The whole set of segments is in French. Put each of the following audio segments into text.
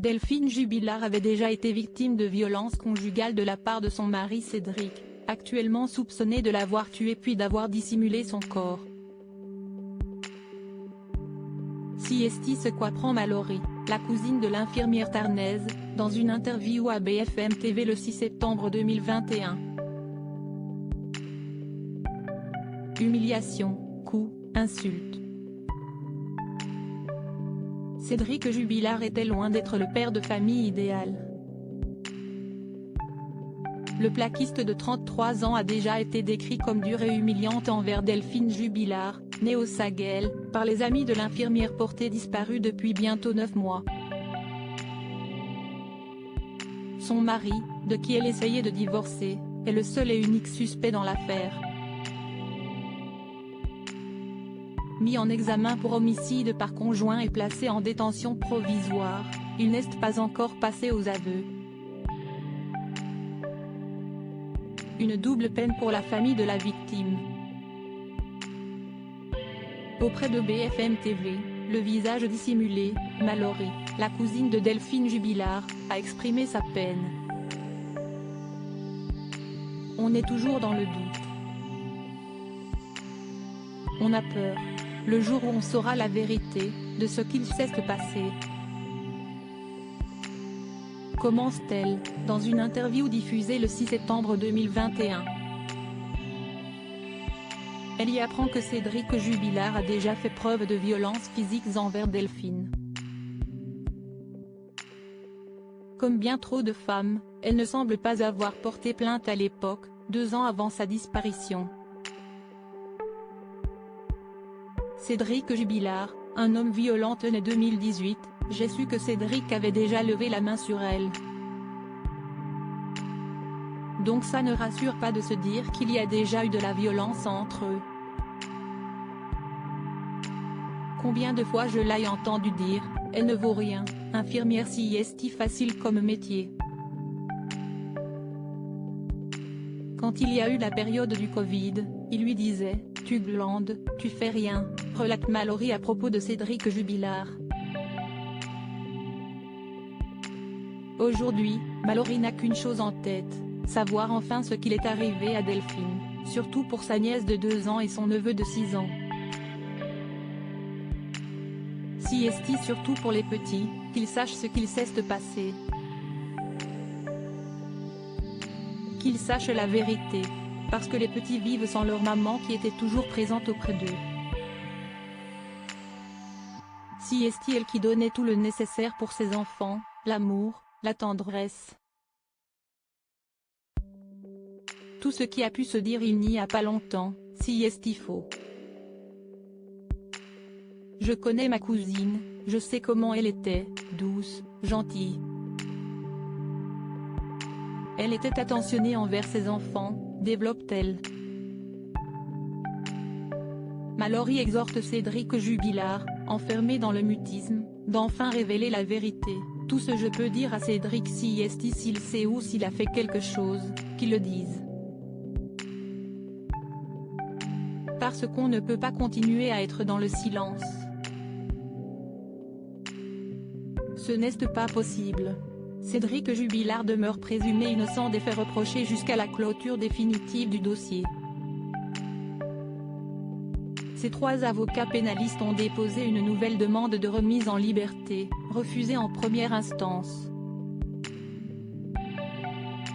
Delphine Jubilard avait déjà été victime de violences conjugales de la part de son mari Cédric, actuellement soupçonné de l'avoir tuée puis d'avoir dissimulé son corps. Siesti ce qu'apprend Mallory, la cousine de l'infirmière tarnaise, dans une interview à BFM TV le 6 septembre 2021. Humiliation, coups, insultes. Cédric Jubilard était loin d'être le père de famille idéal. Le plaquiste de 33 ans a déjà été décrit comme dur et humiliant envers Delphine Jubilard, née au Saguel, par les amis de l'infirmière portée disparue depuis bientôt 9 mois. Son mari, de qui elle essayait de divorcer, est le seul et unique suspect dans l'affaire. Mis en examen pour homicide par conjoint et placé en détention provisoire, il n'est pas encore passé aux aveux. Une double peine pour la famille de la victime. Auprès de BFM TV, le visage dissimulé, Mallory, la cousine de Delphine Jubilard, a exprimé sa peine. On est toujours dans le doute. On a peur. Le jour où on saura la vérité, de ce qu'il s'est passé. Commence-t-elle, dans une interview diffusée le 6 septembre 2021. Elle y apprend que Cédric Jubilard a déjà fait preuve de violences physiques envers Delphine. Comme bien trop de femmes, elle ne semble pas avoir porté plainte à l'époque, 2 ans avant sa disparition. Cédric Jubilard, un homme violent né 2018, j'ai su que Cédric avait déjà levé la main sur elle. Donc ça ne rassure pas de se dire qu'il y a déjà eu de la violence entre eux. Combien de fois je l'ai entendu dire, elle ne vaut rien, infirmière siesti facile comme métier. Quand il y a eu la période du Covid, il lui disait, tu glandes, tu fais rien, relate Mallory à propos de Cédric Jubilard. Aujourd'hui, Mallory n'a qu'une chose en tête, savoir enfin ce qu'il est arrivé à Delphine, surtout pour sa nièce de 2 ans et son neveu de 6 ans. Siesti surtout pour les petits, qu'ils sachent ce qu'il s'est passé. Qu'ils sachent la vérité, parce que les petits vivent sans leur maman qui était toujours présente auprès d'eux. Siesti elle qui donnait tout le nécessaire pour ses enfants, l'amour, la tendresse. Tout ce qui a pu se dire il n'y a pas longtemps, siesti faux. Je connais ma cousine, je sais comment elle était, douce, gentille. Elle était attentionnée envers ses enfants, développe-t-elle. Mallory exhorte Cédric Jubilard, enfermé dans le mutisme, d'enfin révéler la vérité. Tout ce je peux dire à Cédric siesti s'il sait ou s'il a fait quelque chose, qu'il le dise. Parce qu'on ne peut pas continuer à être dans le silence. Ce n'est pas possible. Cédric Jubilard demeure présumé innocent des faits reprochés jusqu'à la clôture définitive du dossier. Ces 3 avocats pénalistes ont déposé une nouvelle demande de remise en liberté, refusée en première instance.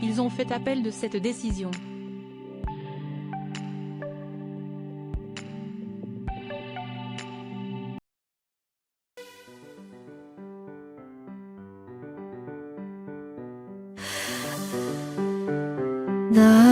Ils ont fait appel de cette décision. 나